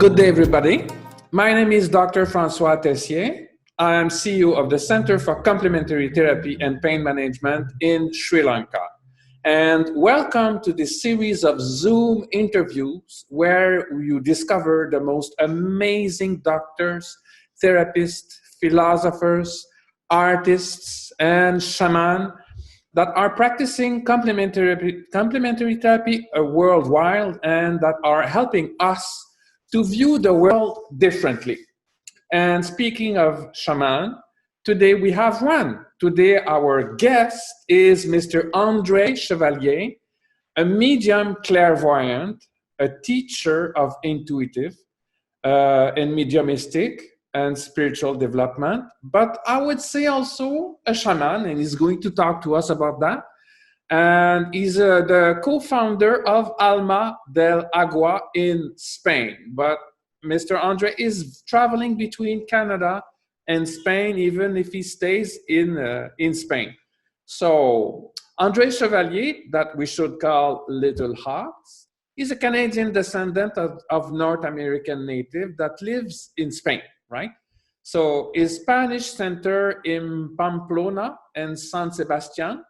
Good day, everybody. My name is Dr. Francois Tessier. I am CEO of the Center for Complementary Therapy and Pain Management in Sri Lanka. And welcome to this series of Zoom interviews where you discover the most amazing doctors, therapists, philosophers, artists, and shaman that are practicing complementary therapy worldwide and that are helping us to view the world differently. And speaking of shaman, today we have one. Today our guest is Mr. André Chevalier, a medium clairvoyant, a teacher of intuitive and mediumistic and spiritual development, but I would say also a shaman, and he's going to talk to us about that. And he's the co-founder of Alma del Agua in Spain. But Mr. André is traveling between Canada and Spain, even if he stays in Spain. So André Chevalier, that we should call Little Hawks, is a Canadian descendant of North American native that lives in Spain, right? So his Spanish center in Pamplona and San Sebastian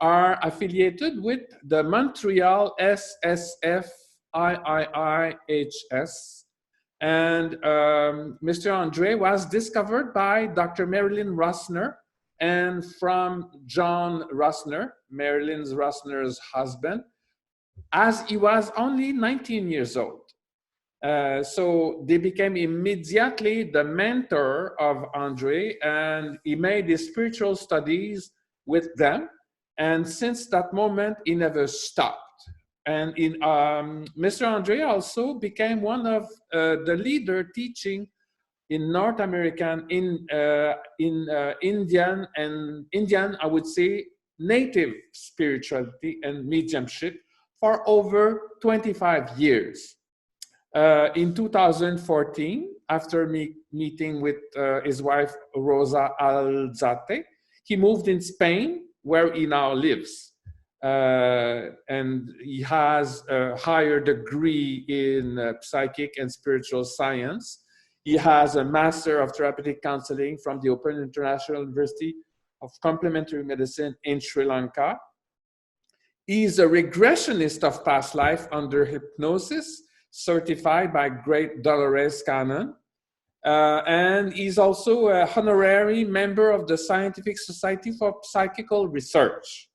are affiliated with the Montreal SSF IIIHS. And Mr. André was discovered by Dr. Marilyn Rossner and from John Rossner, Marilyn Rossner's husband, as he was only 19 years old. So they became immediately the mentor of André, and he made his spiritual studies with them. And since that moment, he never stopped. And Mr. André also became one of the leader teaching in North American, Indian, I would say, native spirituality and mediumship for over 25 years. In 2014, after meeting with his wife, Rosa Alzate, he moved in Spain, where he now lives. And he has a higher degree in psychic and spiritual science. He has a Master of Therapeutic Counseling from the Open International University of Complementary Medicine in Sri Lanka. He's a regressionist of past life under hypnosis, certified by Great Dolores Cannon. And he's also a honorary member of the Scientific Society for Psychical Research.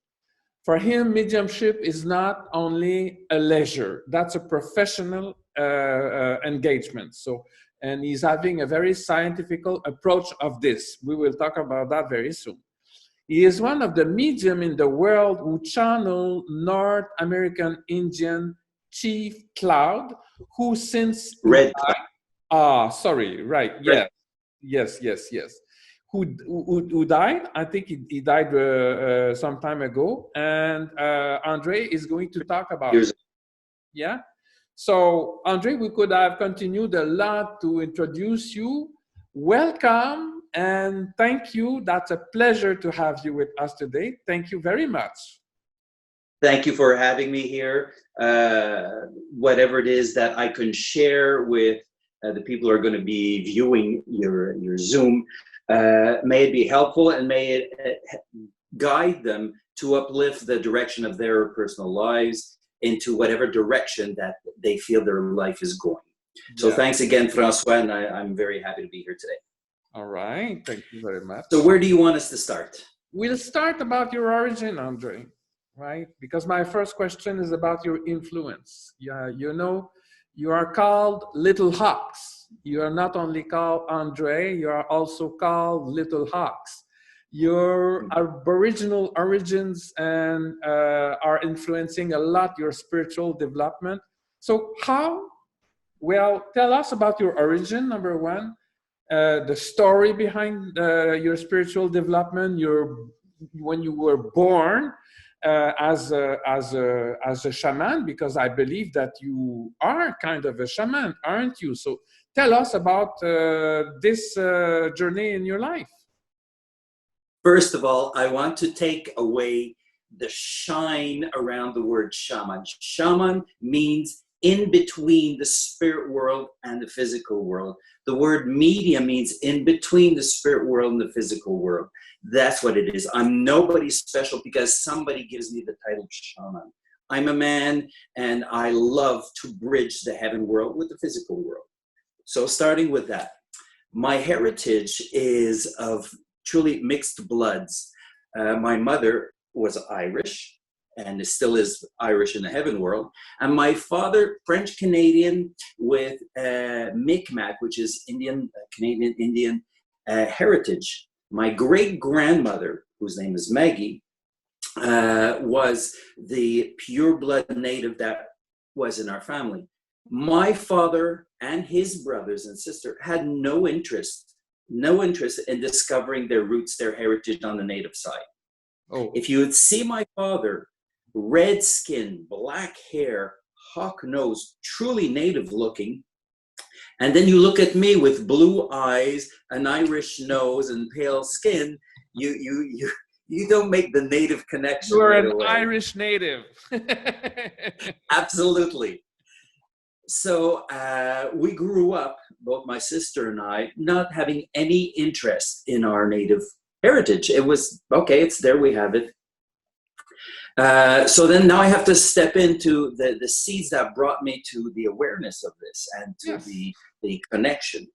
For him, mediumship is not only a leisure, that's a professional engagement. So, and he's having a very scientific approach of this. We will talk about that very soon. He is one of the medium in the world who channel North American Indian Chief Cloud, who since Red Cloud. Sorry, right, yes. Who died? I think he died some time ago, and André is going to talk about it. Yeah. So André, we could have continued a lot to introduce you. Welcome and thank you. That's a pleasure to have you with us today. Thank you very much. Thank you for having me here. Whatever it is that I can share with the people who are going to be viewing your Zoom, may it be helpful and may it guide them to uplift the direction of their personal lives into whatever direction that they feel their life is going. So thanks again, Francois, and I'm very happy to be here today. All right, thank you very much. So where do you want us to start? We'll start about your origin, André, right? Because my first question is about your influence. Yeah, you know, you are called Little Hawks. You are not only called André, you are also called Little Hawks. Your Aboriginal origins and are influencing a lot your spiritual development. So how? Well, tell us about your origin, number one, the story behind your spiritual development, when you were born as a shaman, because I believe that you are kind of a shaman, aren't you? So tell us about this journey in your life. First of all, I want to take away the shine around the word shaman. Shaman means in between the spirit world and the physical world. The word medium means in between the spirit world and the physical world. That's what it is. I'm nobody special because somebody gives me the title shaman. I'm a man, and I love to bridge the heaven world with the physical world. So starting with that, my heritage is of truly mixed bloods. My mother was Irish, and still is Irish in the heaven world. And my father, French-Canadian with Mi'kmaq, which is Indian, Canadian Indian heritage. My great-grandmother, whose name is Maggie, was the pure blood native that was in our family. My father and his brothers and sister had no interest in discovering their roots, their heritage on the native side. Oh. If you would see my father, red skin, black hair, hawk nose, truly native looking, and then you look at me with blue eyes, an Irish nose, and pale skin, you don't make the native connection. You're right an away. Irish native. Absolutely. So we grew up, both my sister and I, not having any interest in our native heritage. It was, okay, it's there, we have it. So then now I have to step into the seeds that brought me to the awareness of this and to Yes. the connection.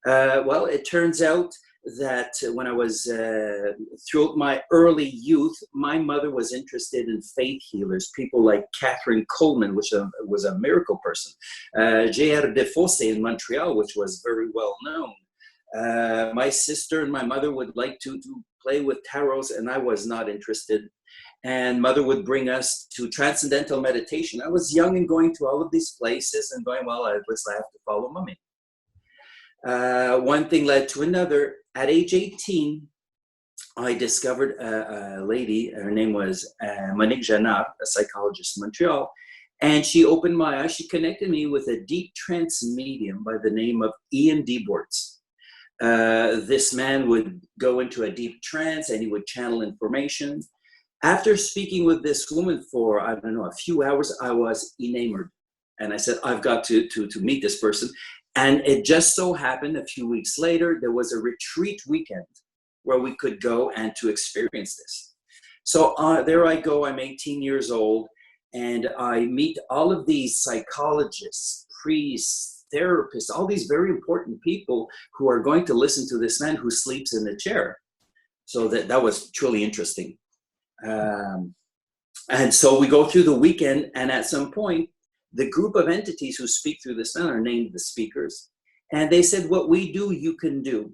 Well, it turns out that when I was, throughout my early youth, my mother was interested in faith healers, people like Catherine Coleman, which was a miracle person, J.R. Defosse in Montreal, which was very well known. My sister and my mother would like to play with tarots, and I was not interested. And mother would bring us to transcendental meditation. I was young and going to all of these places and going, well, I have to follow mommy. One thing led to another. At age 18, I discovered a lady, her name was Monique Janard, a psychologist in Montreal, and she opened my eyes. She connected me with a deep trance medium by the name of Ian Debortz. This man would go into a deep trance and he would channel information. After speaking with this woman for, I don't know, a few hours, I was enamored. And I said, I've got to meet this person. And it just so happened a few weeks later, there was a retreat weekend where we could go and to experience this. So there I go, I'm 18 years old, and I meet all of these psychologists, priests, therapists, all these very important people who are going to listen to this man who sleeps in the chair. So that was truly interesting. And so we go through the weekend, and at some point, the group of entities who speak through this man are named the speakers. And they said, what we do, you can do.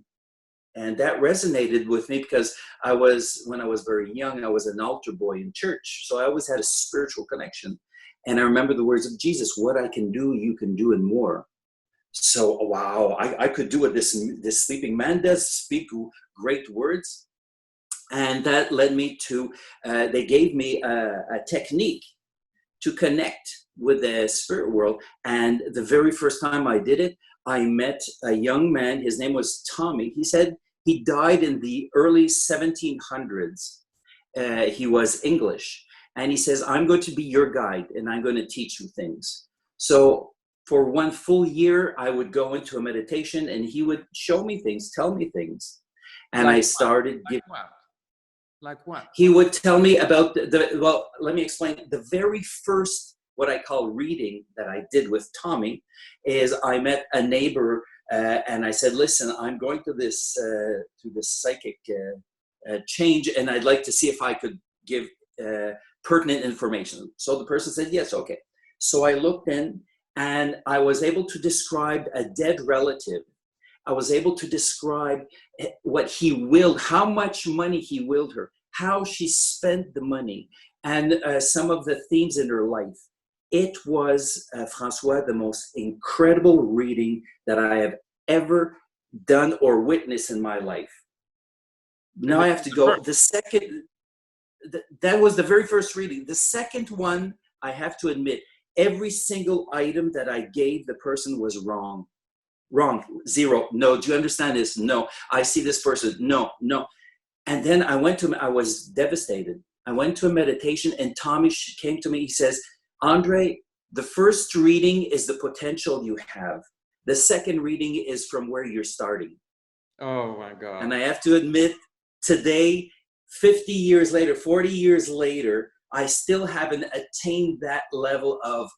And that resonated with me because when I was very young, I was an altar boy in church. So I always had a spiritual connection. And I remember the words of Jesus, what I can do, you can do and more. So, wow, I could do what this sleeping man does, speak great words. And that led me to, they gave me a technique to connect with the spirit world. And the very first time I did it, I met a young man. His name was Tommy. He said he died in the early 1700s. He was English. And he says, I'm going to be your guide and I'm going to teach you things. So for 1 full year, I would go into a meditation and he would show me things, tell me things. And Like I started what? giving. Like what? He would tell me about well, let me explain. The very first, what I call reading that I did with Tommy is I met a neighbor and I said, listen, I'm going to this psychic change and I'd like to see if I could give pertinent information. So the person said, yes, okay. So I looked in and I was able to describe a dead relative. I was able to describe what he willed, how much money he willed her, how she spent the money, and some of the themes in her life. It was, Francois, the most incredible reading that I have ever done or witnessed in my life. Now I have to go. The second, that was the very first reading. The second one, I have to admit, every single item that I gave the person was wrong. Wrong, zero, no, do you understand this? No, I see this person, no. And then I was devastated. I went to a meditation and Tommy came to me, he says, Andre, The first reading is the potential you have. The second reading is from where you're starting. Oh my God. And I have to admit, today, 50 years later, 40 years later, I still haven't attained that level of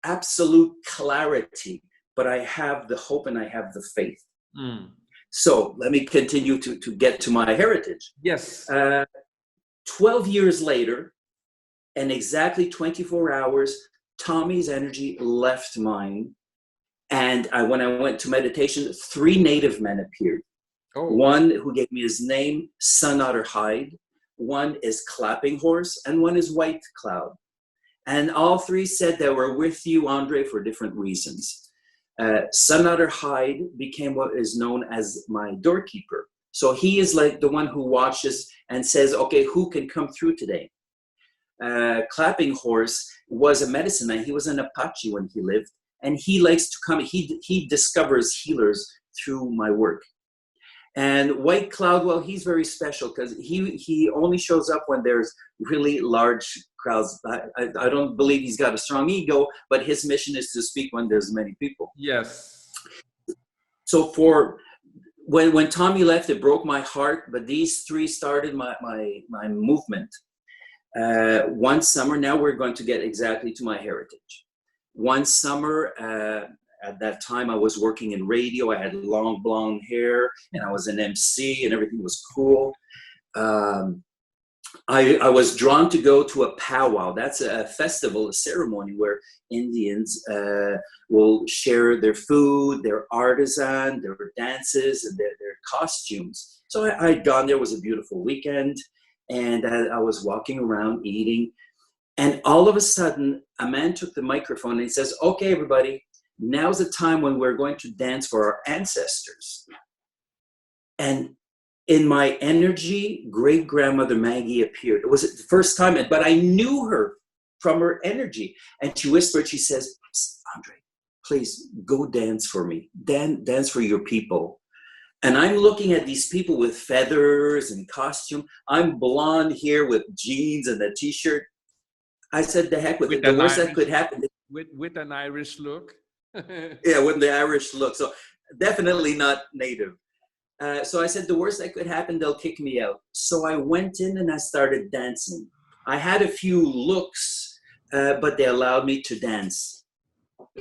absolute clarity, but I have the hope and I have the faith. Mm. So let me continue to get to my heritage. Yes. 12 years later, and exactly 24 hours, Tommy's energy left mine. And when I went to meditation, 3 native men appeared. Oh. One who gave me his name, Sun Otter Hide. One is Clapping Horse, and one is White Cloud. And all 3 said they were with you, Andre, for different reasons. Sun Otter Hide became what is known as my doorkeeper. So he is like the one who watches and says, okay, who can come through today? Clapping Horse was a medicine man. He was an Apache when he lived, and he likes to come. He discovers healers through my work. And White Cloud, well, he's very special because he only shows up when there's really large crowds. I don't believe he's got a strong ego, but his mission is to speak when there's many people. Yes. So when Tommy left, it broke my heart, but these 3 started my movement. One summer, now we're going to get exactly to my heritage. One summer, at that time, I was working in radio. I had long blonde hair, and I was an MC, and everything was cool. I was drawn to go to a powwow. That's a festival, a ceremony where Indians will share their food, their artisan, their dances, and their costumes. So I'd gone there. It was a beautiful weekend, and I was walking around eating. And all of a sudden, a man took the microphone and he says, okay, everybody, now's the time when we're going to dance for our ancestors. And in my energy, great-grandmother Maggie appeared. It was the first time, but I knew her from her energy. And she whispered, she says, Andre, please go dance for me. Dance for your people. And I'm looking at these people with feathers and costume. I'm blonde here with jeans and a t-shirt. I said, the heck with it. The worst that could happen. With an Irish look. Yeah, with the Irish look. So definitely not native. So I said, the worst that could happen, they'll kick me out. So I went in and I started dancing. I had a few looks, but they allowed me to dance.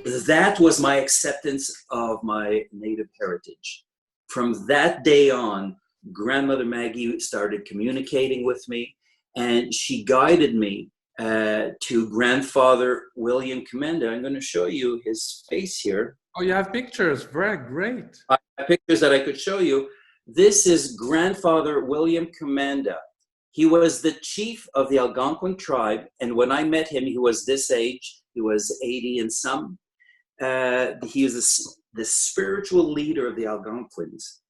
That was my acceptance of my native heritage. From that day on, Grandmother Maggie started communicating with me, and she guided me to Grandfather William Commenda. I'm going to show you his face here. Oh, you have pictures. Very great. I have pictures that I could show you. This is Grandfather William Commenda. He was the chief of the Algonquin tribe, and when I met him, he was this age. He was 80 and some. He was the spiritual leader of the Algonquins.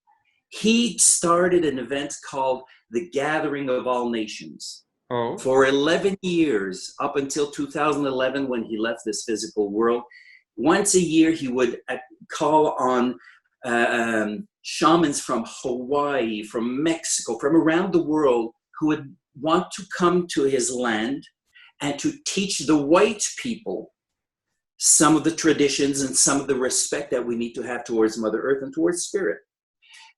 He started an event called the Gathering of All Nations. Oh. For 11 years, up until 2011, when he left this physical world. Once a year, he would call on shamans from Hawaii, from Mexico, from around the world, who would want to come to his land and to teach the white people some of the traditions and some of the respect that we need to have towards Mother Earth and towards Spirit.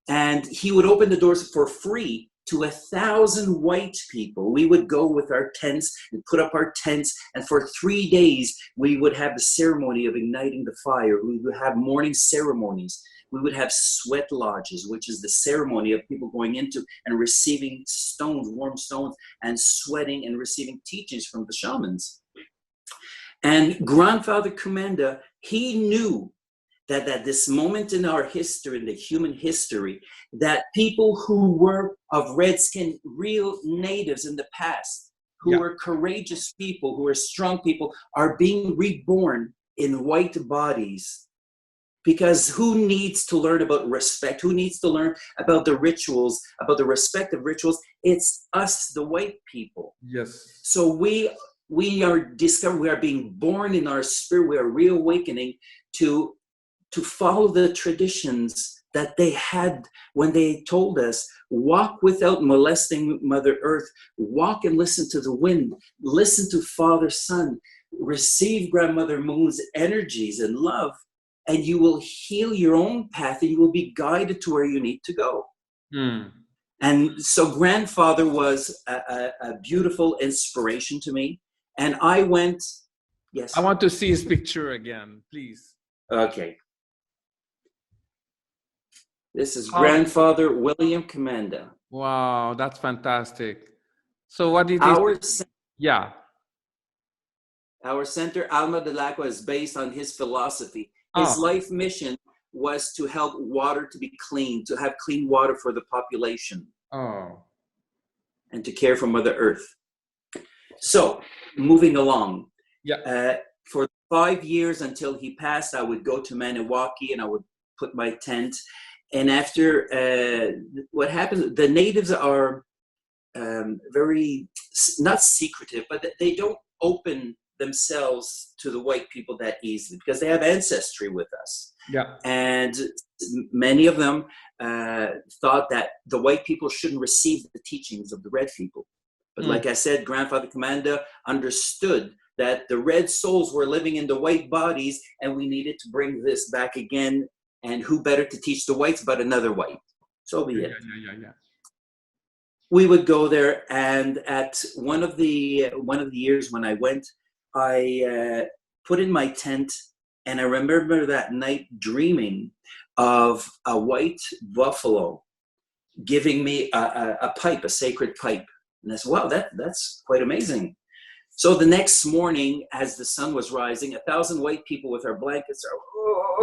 And he would open the doors for free to 1,000 white people. We would go with our tents and put up our tents, and for 3 days, we would have the ceremony of igniting the fire. We would have morning ceremonies. We would have sweat lodges, which is the ceremony of people going into and receiving stones, warm stones, and sweating and receiving teachings from the shamans. And Grandfather Commenda, he knew that at this moment in our history, in the human history, that people who were of red skin, real natives in the past, who were courageous people, who were strong people, are being reborn in white bodies. Because who needs to learn about respect? Who needs to learn about the rituals, about the respect of rituals? It's us, the white people. Yes. So we are discovering, we are being born in our spirit, we are reawakening to follow the traditions that they had when they told us, walk without molesting Mother Earth, walk and listen to the wind, listen to Father, Son, receive Grandmother Moon's energies and love, and you will heal your own path, and you will be guided to where you need to go. And so Grandfather was a beautiful inspiration to me. And I went, yes. I want to see his picture again, please. Okay. This is Grandfather William Commanda. Wow, that's fantastic. So what did he say? Yeah. Our center, Alma del Agua, is based on his philosophy. His life mission was to help water to be clean, to have clean water for the population. And to care for Mother Earth. So, moving along. For 5 years until he passed, I would go to Maniwaki and I would put my tent. And after, what happens, the natives are very, not secretive, but they don't open themselves to the white people that easily because they have ancestry with us. And many of them thought that the white people shouldn't receive the teachings of the red people. But like I said, Grandfather Commanda understood that the red souls were living in the white bodies and we needed to bring this back again. And who better to teach the whites but another white? So be it. We would go there, and at one of the years when I went, I put in my tent, and I remember that night dreaming of a white buffalo giving me a pipe, a sacred pipe. And I said, wow, that's quite amazing. So the next morning, as the sun was rising, 1,000 white people with our blankets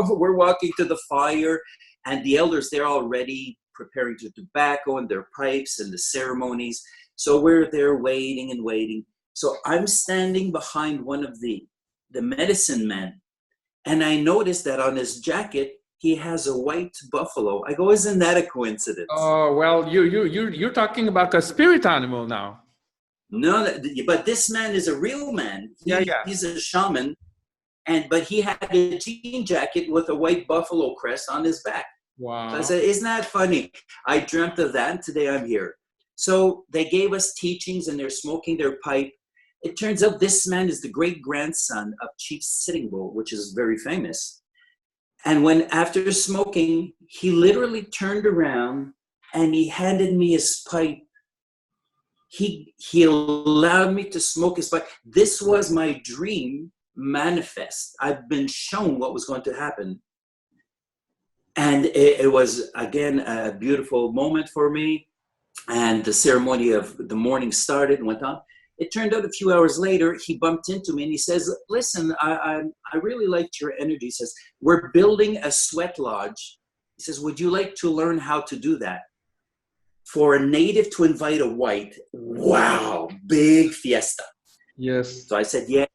we're walking to the fire, and the elders, they're already preparing to tobacco and their pipes and the ceremonies. So we're there waiting and waiting. So I'm standing behind one of the medicine men, and I noticed that on his jacket, he has a white buffalo. I go, isn't that a coincidence? Oh, well, you're talking about a spirit animal now. No, but this man is a real man. He's a shaman, but he had a jean jacket with a white buffalo crest on his back. Wow. So I said, isn't that funny? I dreamt of that, and today I'm here. So they gave us teachings, and they're smoking their pipe. It turns out this man is the great-grandson of Chief Sitting Bull, which is very famous. And when, after smoking, he literally turned around, and he handed me his pipe. He allowed me to smoke his pipe. This was my dream manifest. I've been shown what was going to happen. And it was, again, a beautiful moment for me. And the ceremony of the morning started and went on. It turned out a few hours later, he bumped into me and he says, listen, I really liked your energy. He says, we're building a sweat lodge. He says, would you like to learn how to do that? For a native to invite a white, wow, big fiesta. Yes. So I said, yeah.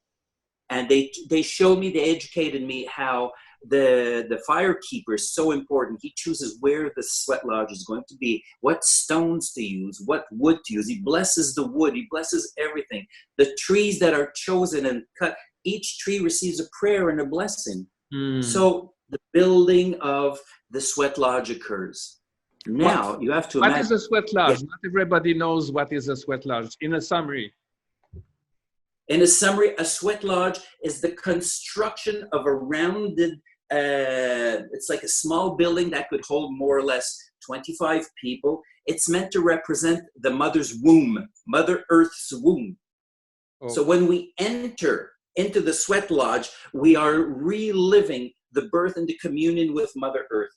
And they showed me, they educated me how the fire keeper is so important. He chooses where the sweat lodge is going to be, what stones to use, what wood to use. He blesses the wood. He blesses everything. The trees that are chosen and cut, each tree receives a prayer and a blessing. So the building of the sweat lodge occurs. Now, you have to imagine. What is a sweat lodge? Yes. Not everybody knows what is a sweat lodge. In a summary. In a summary, a sweat lodge is the construction of a rounded, it's like a small building that could hold more or less 25 people. It's meant to represent the mother's womb, Mother Earth's womb. Oh. So when we enter into the sweat lodge, we are reliving the birth and the communion with Mother Earth.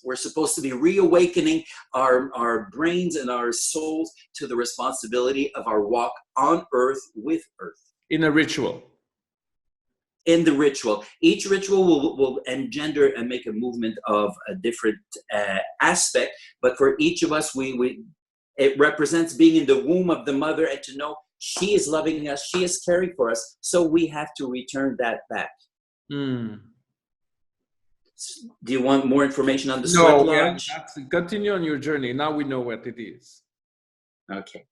We're supposed to be reawakening our brains and our souls to the responsibility of our walk on Earth with Earth. In a ritual. In the ritual. Each ritual will engender and make a movement of a different aspect. But for each of us, it represents being in the womb of the mother and to know she is loving us, she is caring for us. So we have to return that back. Do you want more information on the sweat lodge? No, continue on your journey. Now we know what it is. Okay.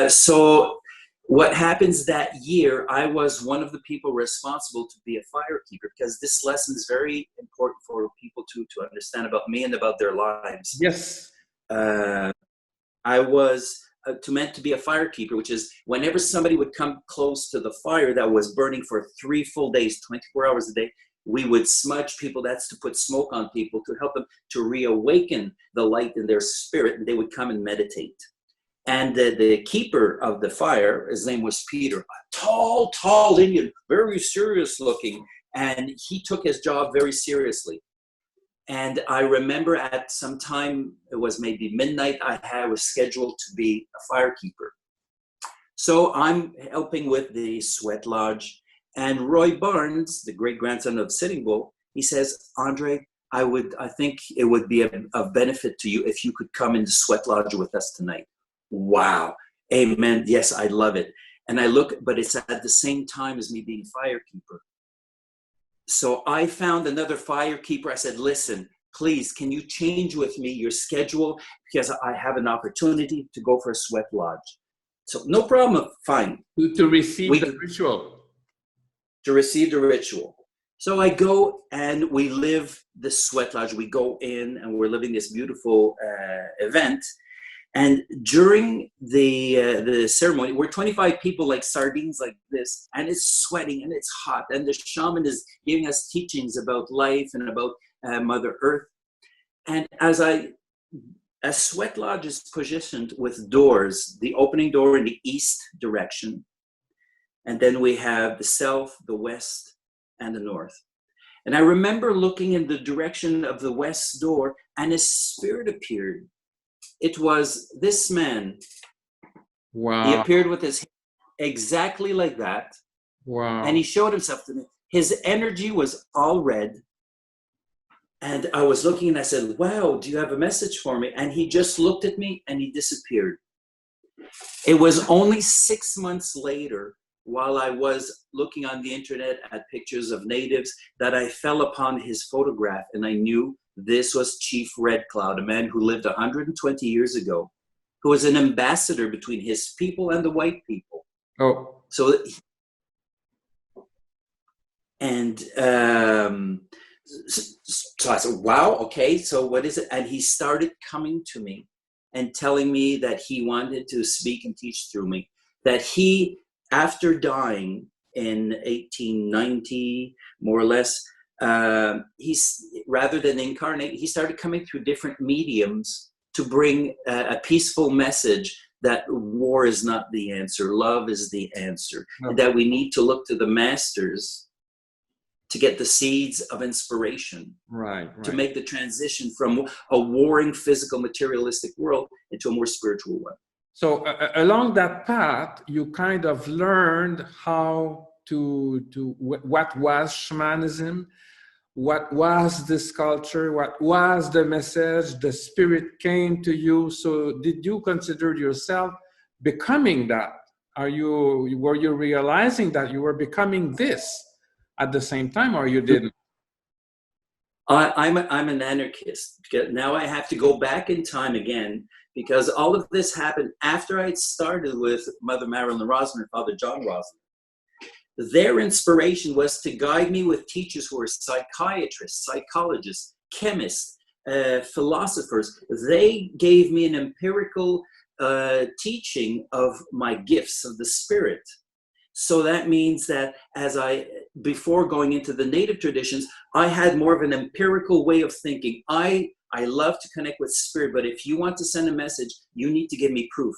So what happens that year, I was one of the people responsible to be a fire keeper, because this lesson is very important for people to understand about me and about their lives. Yes. I was meant to be a firekeeper, which is whenever somebody would come close to the fire that was burning for 3 full days, 24 hours a day, we would smudge people. That's to put smoke on people to help them to reawaken the light in their spirit, and they would come and meditate. And the keeper of the fire, his name was Peter, a tall Indian, very serious looking, and he took his job very seriously. And I remember at some time, it was maybe midnight, I was scheduled to be a firekeeper. So I'm helping with the sweat lodge. And Roy Barnes, the great-grandson of Sitting Bull, he says, Andre, I think it would be of benefit to you if you could come into sweat lodge with us tonight. Wow. Amen. Yes, I love it. And I look, but it's at the same time as me being firekeeper. So I found another firekeeper. I said, listen, please, can you change with me your schedule? Because I have an opportunity to go for a sweat lodge. So no problem, fine. To receive the ritual. To receive the ritual. So I go and we live the sweat lodge. We go in and we're living this beautiful event. And during the ceremony, we're 25 people like sardines like this, and it's sweating and it's hot. And the shaman is giving us teachings about life and about Mother Earth. And as sweat lodge is positioned with doors, the opening door in the east direction, and then we have the south, the west, and the north. And I remember looking in the direction of the west door, and a spirit appeared. It was this man. Wow. He appeared with his hair exactly like that. Wow. And he showed himself to me. His energy was all red. And I was looking and I said, wow, do you have a message for me? And he just looked at me and he disappeared. It was only 6 months later, while I was looking on the internet at pictures of natives, that I fell upon his photograph, and I knew this was Chief Red Cloud, a man who lived 120 years ago, who was an ambassador between his people and the white people. Oh. So I said, wow, okay, so what is it? And he started coming to me and telling me that he wanted to speak and teach through me, that he, after dying in 1890, more or less, he's, rather than incarnate, he started coming through different mediums to bring a peaceful message that war is not the answer, love is the answer, and that we need to look to the masters to get the seeds of inspiration, right. To make the transition from a warring, physical, materialistic world into a more spiritual one. So along that path, you kind of learned how what was shamanism, what was this culture, what was the message, the spirit came to you. So did you consider yourself becoming that? Were you realizing that you were becoming this at the same time, or you didn't? I'm an anarchist. Now I have to go back in time again, because all of this happened after I'd started with Mother Marilyn Rosner and Father John Rosner. Their inspiration was to guide me with teachers who were psychiatrists, psychologists, chemists, philosophers. They gave me an empirical teaching of my gifts of the spirit. So that means that before going into the native traditions, I had more of an empirical way of thinking. I love to connect with spirit, but if you want to send a message, you need to give me proof.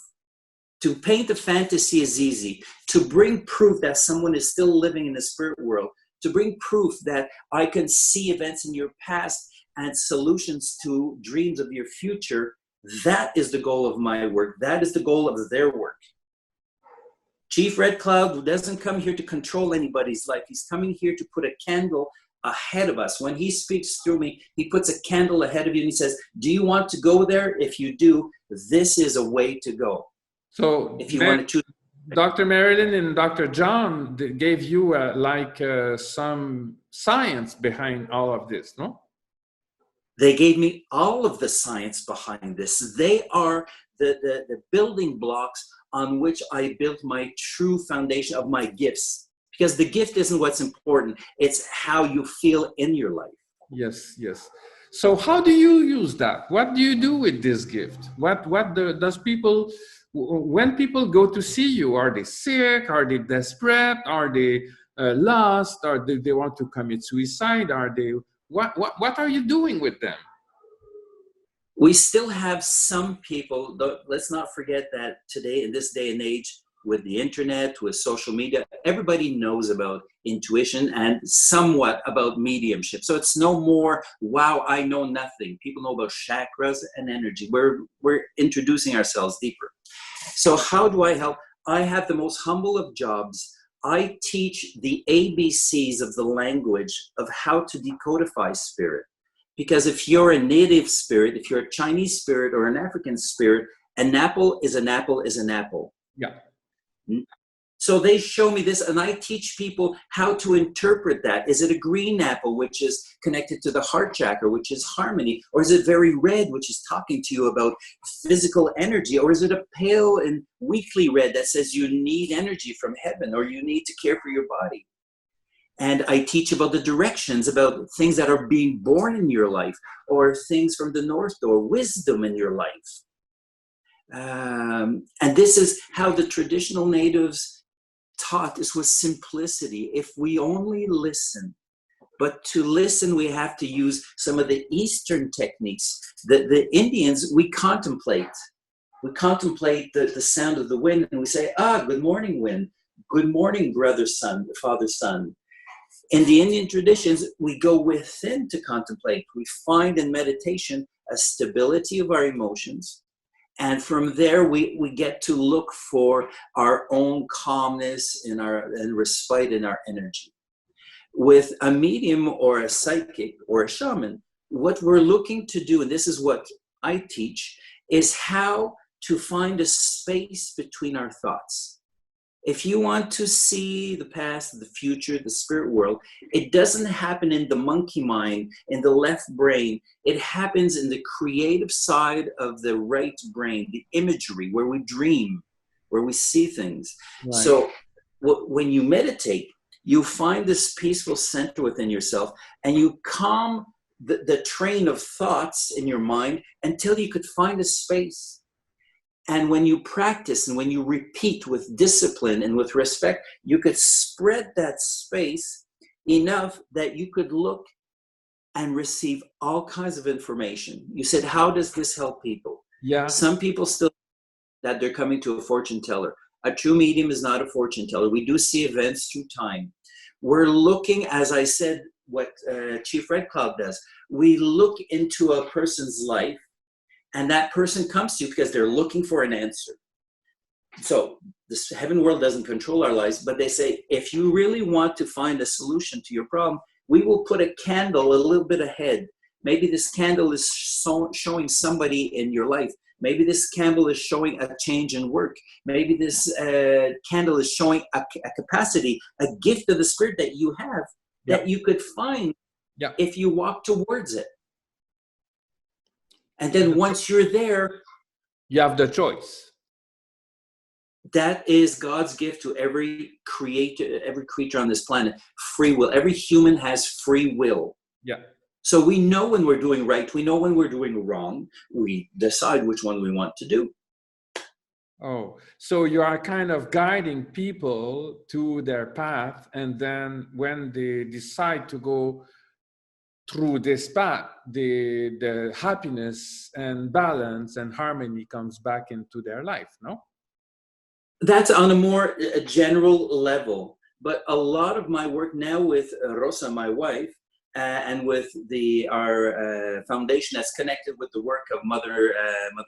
To paint a fantasy is easy. To bring proof that someone is still living in the spirit world, to bring proof that I can see events in your past and solutions to dreams of your future, that is the goal of my work. That is the goal of their work. Chief Red Cloud doesn't come here to control anybody's life. He's coming here to put a candle ahead of us. When he speaks through me, he puts a candle ahead of you and he says, do you want to go there? If you do, this is a way to go. So if you want to choose. Dr. Marilyn and Dr. John gave you some science behind all of this, no? They gave me all of the science behind this. They are the building blocks on which I built my true foundation of my gifts. Because the gift isn't what's important. It's how you feel in your life. Yes, yes. So how do you use that? What do you do with this gift? Does people when people go to see you, are they sick? Are they desperate? Are they lost? Or do they want to commit suicide? Are they what are you doing with them? We still have some people, though, let's not forget that today, in this day and age, with the internet, with social media, everybody knows about intuition and somewhat about mediumship. So it's no more, wow, I know nothing. People know about chakras and energy. We're introducing ourselves deeper. So how do I help? I have the most humble of jobs. I teach the ABCs of the language of how to decodify spirit. Because if you're a native spirit, if you're a Chinese spirit or an African spirit, an apple is an apple is an apple. Yeah. So they show me this, and I teach people how to interpret that. Is it a green apple, which is connected to the heart chakra, which is harmony? Or is it very red, which is talking to you about physical energy? Or is it a pale and weakly red that says you need energy from heaven, or you need to care for your body? And I teach about the directions, about things that are being born in your life, or things from the North Door, wisdom in your life. And this is how the traditional natives taught us, with simplicity. If we only listen, but to listen, we have to use some of the Eastern techniques. The Indians, we contemplate. We contemplate the sound of the wind, and we say, good morning, wind. Good morning, brother, sun, father, sun. In the Indian traditions, we go within to contemplate. We find in meditation a stability of our emotions. And from there, we get to look for our own calmness and respite in our energy. With a medium or a psychic or a shaman, what we're looking to do, and this is what I teach, is how to find a space between our thoughts. If you want to see the past, the future, the spirit world, it doesn't happen in the monkey mind, in the left brain. It happens in the creative side of the right brain, the imagery, where we dream, where we see things. Right. So when you meditate, you find this peaceful center within yourself, and you calm the train of thoughts in your mind until you could find a space. And when you practice and when you repeat with discipline and with respect, you could spread that space enough that you could look and receive all kinds of information. You said, how does this help people? Yeah. Some people still that they're coming to a fortune teller. A true medium is not a fortune teller. We do see events through time. We're looking, as I said, what Chief Red Cloud does. We look into a person's life, and that person comes to you because they're looking for an answer. So this heaven world doesn't control our lives, but they say, if you really want to find a solution to your problem, we will put a candle a little bit ahead. Maybe this candle is showing somebody in your life. Maybe this candle is showing a change in work. Maybe this candle is showing a capacity, a gift of the spirit that you have that you could find if you walk towards it. And then once you're there, you have the choice. That is God's gift to every creature on this planet. Free will. Every human has free will. Yeah. So we know when we're doing right. We know when we're doing wrong. We decide which one we want to do. Oh, so you are kind of guiding people to their path, and then when they decide to go through this path, the happiness and balance and harmony comes back into their life, no? That's on a more general level. But a lot of my work now with Rosa, my wife, and with our foundation that's connected with the work of Mother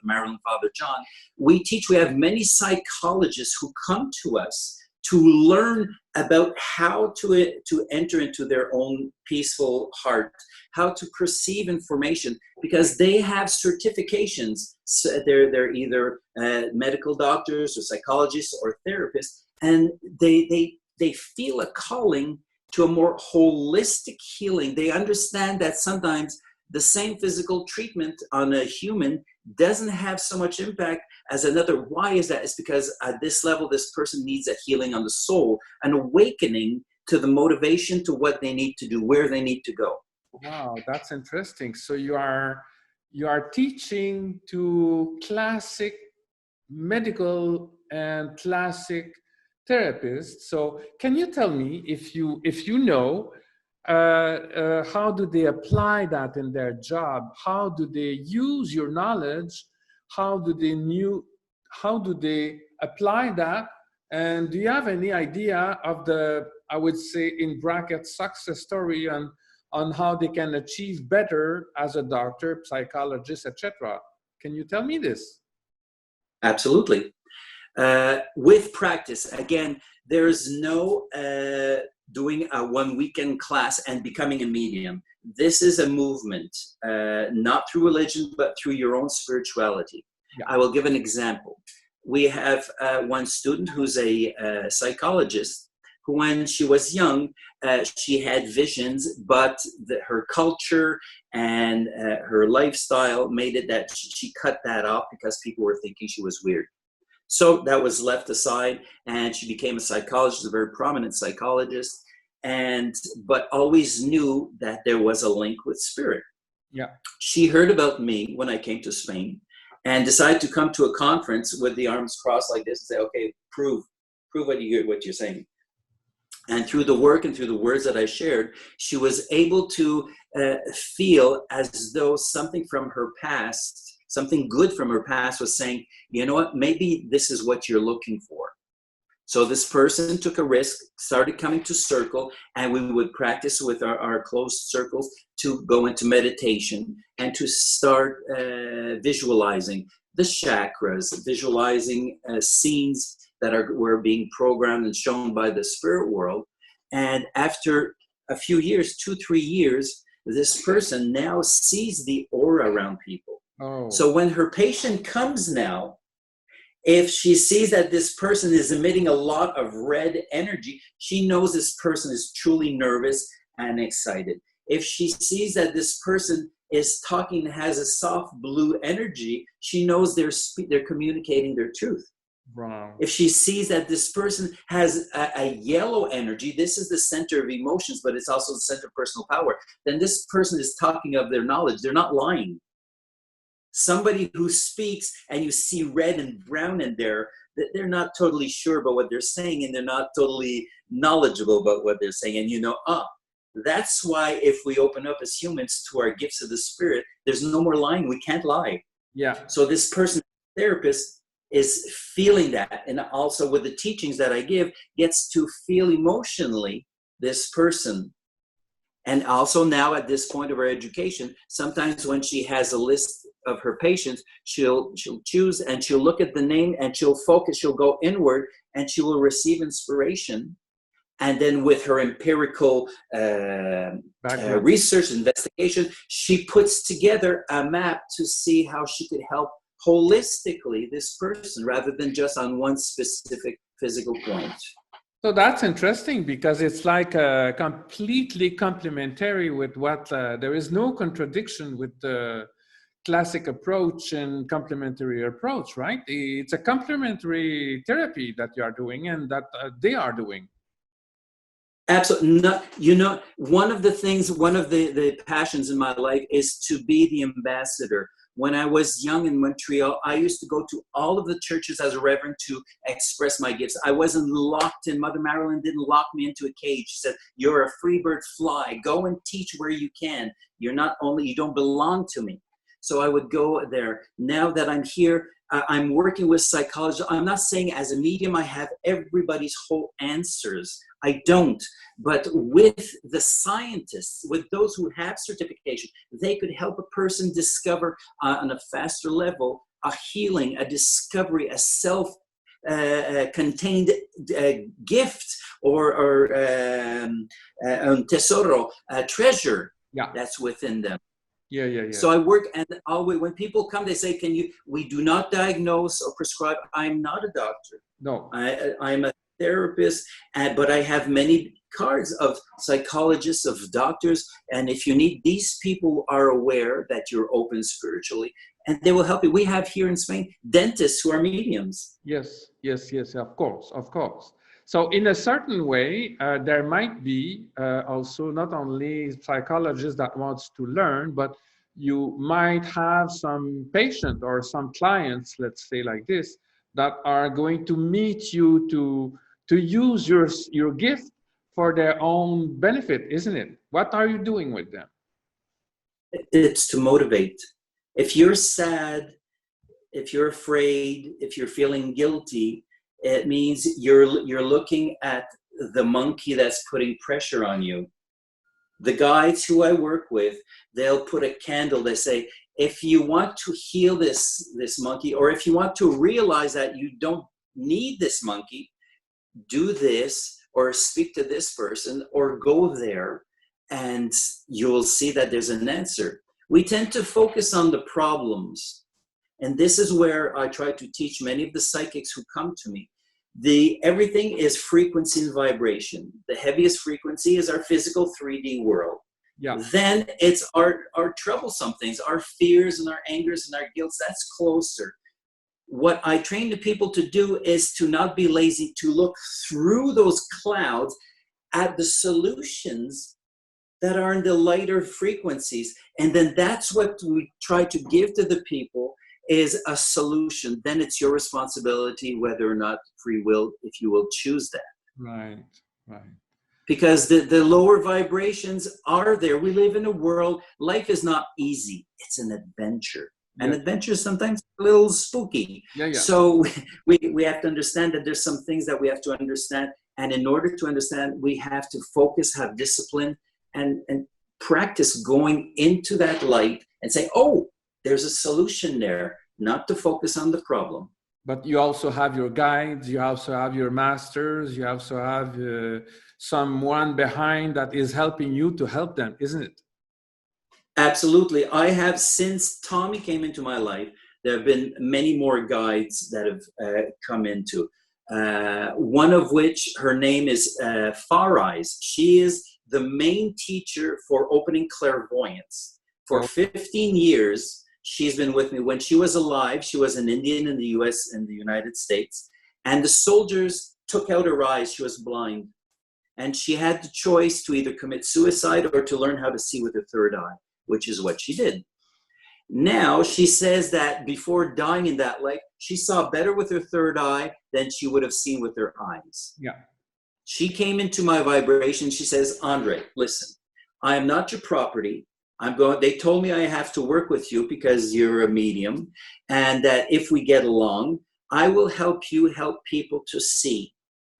Marilyn, Father John, we have many psychologists who come to us to learn about how to enter into their own peaceful heart, how to perceive information, because they have certifications. So they're either medical doctors or psychologists or therapists, and they feel a calling to a more holistic healing. They understand that sometimes the same physical treatment on a human doesn't have so much impact as another. Why is that? It's because at this level, this person needs a healing on the soul, an awakening to the motivation to what they need to do, where they need to go. Wow, that's interesting. So you are teaching to classic medical and classic therapists. So can you tell me if you know how do they apply that in their job? How do they use your knowledge? How do they apply that? And do you have any idea of the, I would say in brackets, success story on how they can achieve better as a doctor, psychologist, etc.? Can you tell me this? Absolutely. With practice, again, there's no doing a one weekend class and becoming a medium. This is a movement, not through religion, but through your own spirituality. Yeah. I will give an example. We have one student who's a psychologist who, when she was young, she had visions, but her culture and her lifestyle made it that she cut that off because people were thinking she was weird. So that was left aside, and she became a psychologist, a very prominent psychologist, but always knew that there was a link with spirit. Yeah. She heard about me when I came to Spain and decided to come to a conference with the arms crossed like this and say, okay, prove what you're saying. And through the work and through the words that I shared, she was able to feel as though something from her past, something good from her past was saying, you know what, maybe this is what you're looking for. So this person took a risk, started coming to circle, and we would practice with our closed circles to go into meditation and to start visualizing the chakras, visualizing scenes that were being programmed and shown by the spirit world. And after a few years, 2-3 years, this person now sees the aura around people. Oh. So when her patient comes now, if she sees that this person is emitting a lot of red energy, she knows this person is truly nervous and excited. If she sees that this person is talking, has a soft blue energy, she knows they're communicating their truth. Wow. If she sees that this person has a yellow energy, this is the center of emotions, but it's also the center of personal power, then this person is talking of their knowledge. They're not lying. Somebody who speaks and you see red and brown in there, they're not totally sure about what they're saying, and they're not totally knowledgeable about what they're saying. And you know, that's why if we open up as humans to our gifts of the spirit, there's no more lying. We can't lie. Yeah. So this person, therapist, is feeling that, and also with the teachings that I give, gets to feel emotionally this person. And also now at this point of her education, sometimes when she has a list of her patients, she'll choose and she'll look at the name and she'll focus, she'll go inward, and she will receive inspiration. And then with her empirical research, investigation, she puts together a map to see how she could help holistically this person rather than just on one specific physical point. So that's interesting because it's like completely complementary with what, there is no contradiction with the classic approach and complementary approach, right? It's a complementary therapy that you are doing and that they are doing. Absolutely. Not, you know, one of the passions in my life is to be the ambassador. When I was young in Montreal, I used to go to all of the churches as a reverend to express my gifts. I wasn't locked in. Mother Marilyn didn't lock me into a cage. She said, you're a free bird, fly. Go and teach where you can. You don't belong to me. So I would go there. Now that I'm here, I'm working with psychology. I'm not saying as a medium I have everybody's whole answers. I don't. But with the scientists, with those who have certification, they could help a person discover on a faster level a healing, a discovery, a self-contained gift or un tesoro, a treasure that's within them. Yeah. So I work, and always when people come, they say, we do not diagnose or prescribe. I'm not a doctor. No. I'm a therapist, but I have many cards of psychologists, of doctors, and if you need, these people are aware that you're open spiritually, and they will help you. We have here in Spain dentists who are mediums. Yes, of course. So in a certain way, there might be also not only psychologists that wants to learn, but you might have some patient or some clients, let's say like this, that are going to meet you to use your gift for their own benefit, isn't it? What are you doing with them? It's to motivate. If you're sad, if you're afraid, if you're feeling guilty, it means you're looking at the monkey that's putting pressure on you. The guides who I work with, they'll put a candle. They say, if you want to heal this monkey, or if you want to realize that you don't need this monkey, do this, or speak to this person, or go there, and you'll see that there's an answer. We tend to focus on the problems. And this is where I try to teach many of the psychics who come to me. Everything is frequency and vibration. The heaviest frequency is our physical 3D world. Yeah. Then it's our troublesome things, our fears and our angers and our guilts. That's closer. What I train the people to do is to not be lazy, to look through those clouds at the solutions that are in the lighter frequencies. And then that's what we try to give to the people, is a solution. Then it's your responsibility whether or not free will, if you will choose that. Right, right. Because the lower vibrations are there. We live in a world, life is not easy. It's an adventure. Yeah. And adventure is sometimes a little spooky. Yeah, yeah. So we have to understand that there's some things that we have to understand. And in order to understand, we have to focus, have discipline, and practice going into that light and say, oh, there's a solution there, not to focus on the problem. But you also have your guides, you also have your masters, you also have someone behind that is helping you to help them, isn't it? Absolutely. I have, since Tommy came into my life, there have been many more guides that have come into. One of which, her name is Far Eyes. She is the main teacher for opening clairvoyance. For 15 years, she's been with me. When she was alive, she was an Indian in the US and the United States. And the soldiers took out her eyes. She was blind. And she had the choice to either commit suicide or to learn how to see with her third eye, which is what she did. Now, she says that before dying in that life, she saw better with her third eye than she would have seen with her eyes. Yeah. She came into my vibration. She says, Andre, listen, I am not your property. They told me I have to work with you because you're a medium, and that if we get along, I will help you help people to see.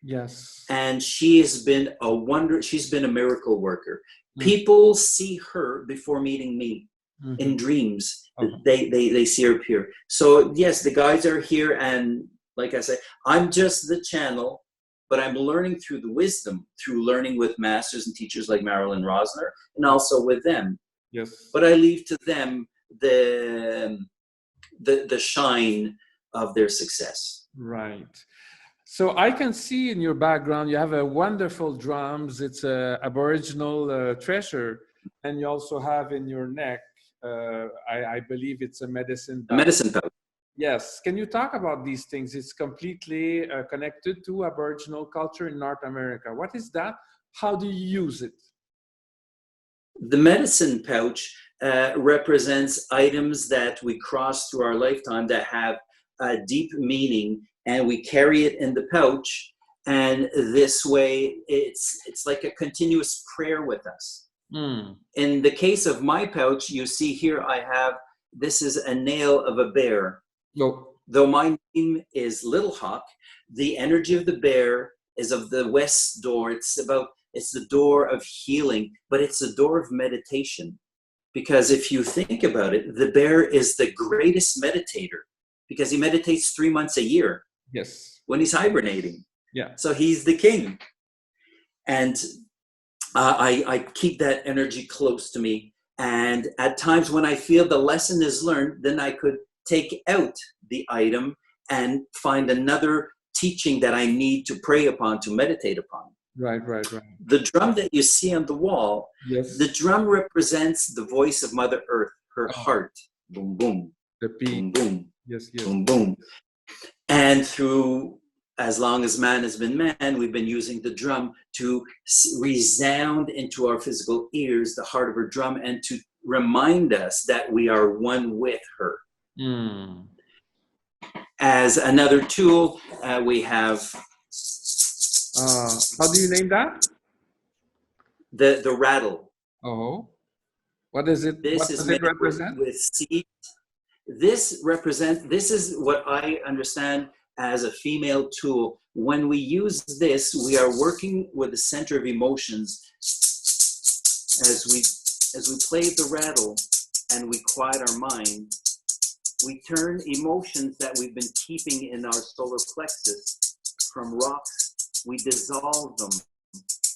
Yes. And she has been a wonder. She's been a miracle worker. Mm-hmm. People see her before meeting me. Mm-hmm. In dreams. Uh-huh. They see her appear. So yes, the guides are here, and like I said, I'm just the channel, but I'm learning through the wisdom, through learning with masters and teachers like Marilyn Rosner, and also with them. Yes. But I leave to them the shine of their success. Right. So I can see in your background, you have a wonderful drums. It's a Aboriginal treasure. And you also have in your neck, I believe it's a medicine pouch. A medicine pouch. Yes. Can you talk about these things? It's completely connected to Aboriginal culture in North America. What is that? How do you use it? The medicine pouch represents items that we cross through our lifetime that have a deep meaning, and we carry it in the pouch. And this way, it's like a continuous prayer with us. Mm. In the case of my pouch, you see here this is a nail of a bear. Oh. Though my name is Little Hawk, the energy of the bear is of the west door. It's the door of healing, but it's the door of meditation. Because if you think about it, the bear is the greatest meditator because he meditates 3 months a year. Yes. When he's hibernating. Yeah. So he's the king. And I keep that energy close to me. And at times when I feel the lesson is learned, then I could take out the item and find another teaching that I need to pray upon, to meditate upon. Right. The drum that you see on the wall, yes. The drum represents the voice of Mother Earth, her heart. Boom, boom. The beat. Boom, boom. Yes. Boom, boom. And through, as long as man has been man, we've been using the drum to resound into our physical ears, the heart of her drum, and to remind us that we are one with her. Mm. As another tool, we have how do you name that? the rattle. Oh, what is it? This What is does it made represent? with seed. This is what I understand as a female tool. When we use this, we are working with the center of emotions. As we play the rattle and we quiet our mind, we turn emotions that we've been keeping in our solar plexus from rocks, we dissolve them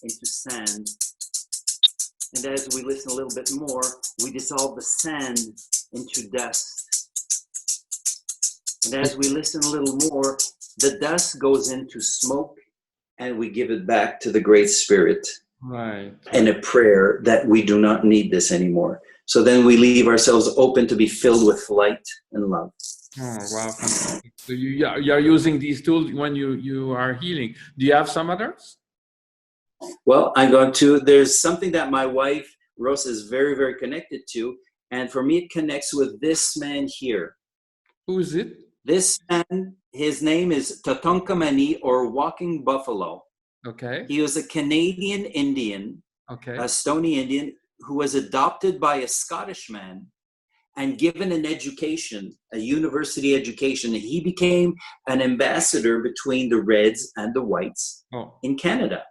into sand. And as we listen a little bit more, we dissolve the sand into dust. And as we listen a little more, the dust goes into smoke, and we give it back to the Great Spirit. Right. And a prayer that we do not need this anymore. So then we leave ourselves open to be filled with light and love. Oh, wow. Fantastic. So you are using these tools when you are healing. Do you have some others? Well, there's something that my wife, Rosa, is very, very connected to. And for me, it connects with this man here. Who is it? This man, his name is Tatonkamani, or Walking Buffalo. Okay. He was a Canadian Indian, Okay. a Stony Indian, who was adopted by a Scottish man and given an education, a university education. He became an ambassador between the Reds and the Whites in Canada.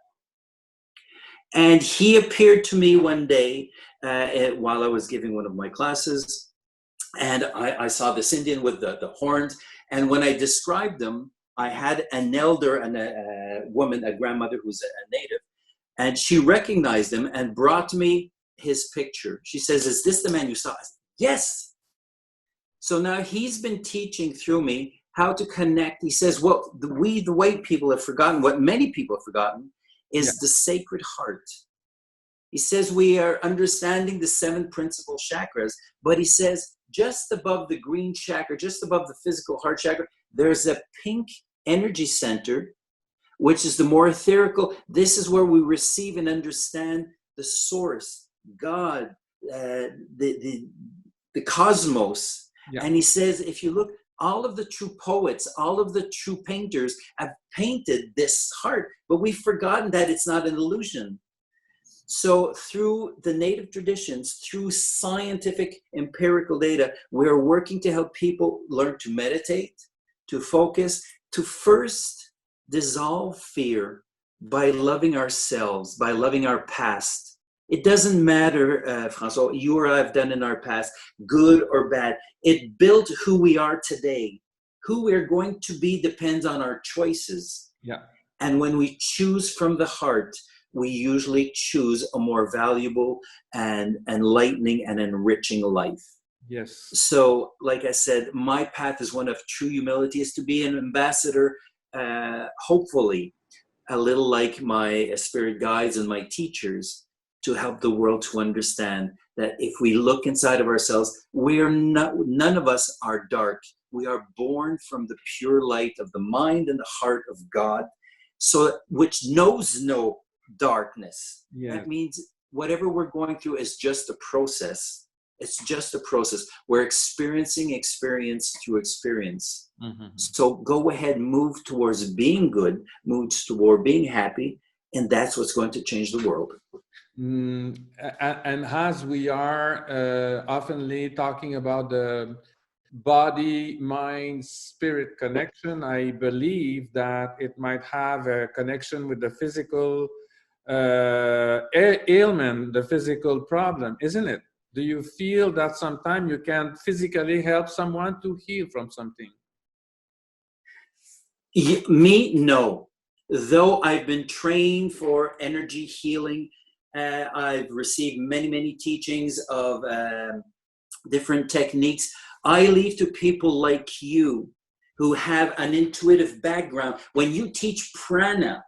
And he appeared to me one day while I was giving one of my classes. And I saw this Indian with the horns. And when I described them, I had an elder and a woman, a grandmother who's a native, and she recognized him and brought me his picture. She says, "Is this the man you saw?" I said, "Yes." So now he's been teaching through me how to connect. He says, what we, the white people, have forgotten, what many people have forgotten, is the sacred heart. He says we are understanding the 7 principal chakras, but he says just above the green chakra, just above the physical heart chakra, there's a pink energy center, which is the more etherical. This is where we receive and understand the source, God, the cosmos. Yeah. And he says, if you look, all of the true poets, all of the true painters have painted this heart, but we've forgotten that it's not an illusion. So through the native traditions, through scientific empirical data, we're working to help people learn to meditate, to focus, to first dissolve fear by loving ourselves, by loving our past. It doesn't matter, François, you or I have done in our past, good or bad. It built who we are today. Who we're going to be depends on our choices. Yeah. And when we choose from the heart, we usually choose a more valuable and enlightening and enriching life. Yes. So, like I said, my path is one of true humility, is to be an ambassador, hopefully, a little like my spirit guides and my teachers, to help the world to understand that if we look inside of ourselves, none of us are dark. We are born from the pure light of the mind and the heart of God, so which knows no darkness. Yeah. That means whatever we're going through is just a process. It's just a process. We're experiencing experience through experience. Mm-hmm. So go ahead, move towards being good, move toward being happy, and that's what's going to change the world. And as we are oftenly talking about the body, mind, spirit connection, I believe that it might have a connection with the physical ailment, the physical problem, isn't it? Do you feel that sometimes you can physically help someone to heal from something? Me, no. Though I've been trained for energy healing, I've received many teachings of different techniques. I leave to people like you who have an intuitive background. When you teach prana,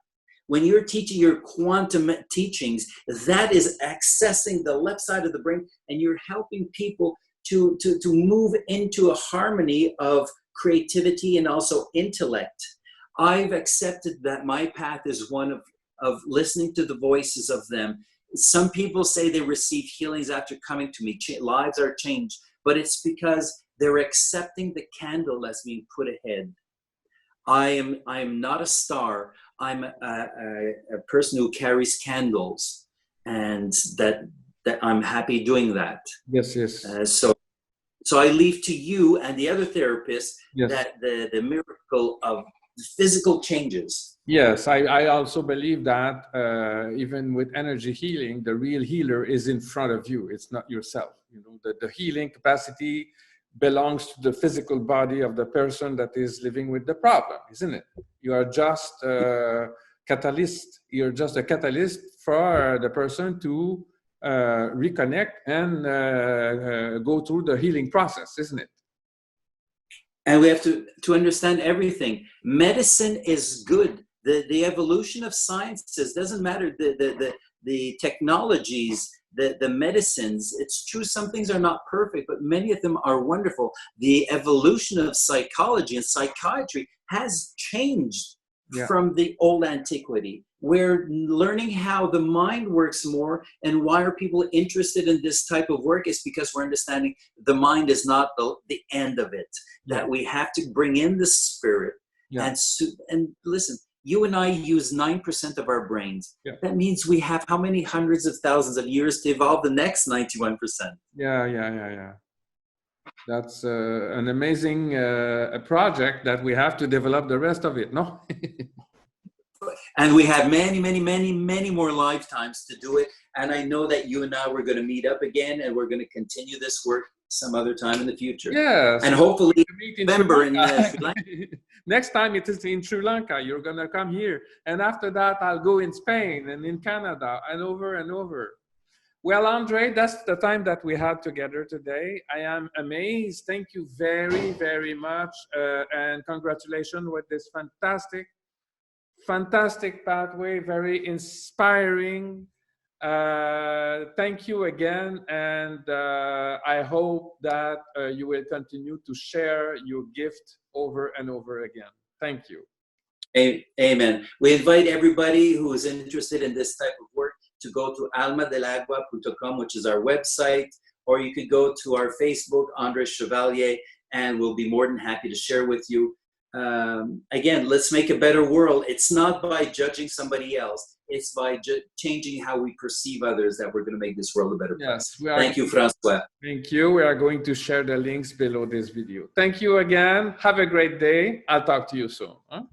when you're teaching your quantum teachings, that is accessing the left side of the brain, and you're helping people to move into a harmony of creativity and also intellect. I've accepted that my path is one of listening to the voices of them. Some people say they receive healings after coming to me. Lives are changed, but it's because they're accepting the candle as being put ahead. I am not a star. I'm a person who carries candles, and that I'm happy doing that. Yes, yes. So I leave to you and the other therapists that the miracle of physical changes. Yes, I also believe that even with energy healing, the real healer is in front of you. It's not yourself. You know, the healing capacity belongs to the physical body of the person that is living with the problem, isn't it? You are just a catalyst. You're just a catalyst for the person to reconnect and go through the healing process, isn't it? And we have to understand everything. Medicine is good. The evolution of sciences doesn't matter. The technologies, the medicines, it's true some things are not perfect, but many of them are wonderful. The evolution of psychology and psychiatry has changed from the old antiquity. We're learning how the mind works more, and why are people interested in this type of work is because we're understanding the mind is not the end of it, that we have to bring in the spirit. And listen, you and I use 9% of our brains. That means we have how many hundreds of thousands of years to evolve the next 91%? Yeah. That's an amazing project that we have to develop the rest of it, no? And we have many more lifetimes to do it. And I know that you and I, we're going to meet up again, and we're going to continue this work some other time in the future. Yes. And hopefully remember in Sri Lanka. Next time it is in Sri Lanka, you're going to come here. And after that, I'll go in Spain and in Canada and over and over. Well, Andre, that's the time that we had together today. I am amazed. Thank you very much. And congratulations with this fantastic pathway, very inspiring. Thank you again. And I hope that you will continue to share your gift over and over again. Thank you. Amen. We invite everybody who is interested in this type of work to go to almadelagua.com, which is our website, or you could go to our Facebook, André Chevalier, and we'll be more than happy to share with you. Again, let's make a better world. It's not by judging somebody else. It's by changing how we perceive others that we're going to make this world a better place. Yes, Thank you, Francois. Thank you. We are going to share the links below this video. Thank you again. Have a great day. I'll talk to you soon. Huh?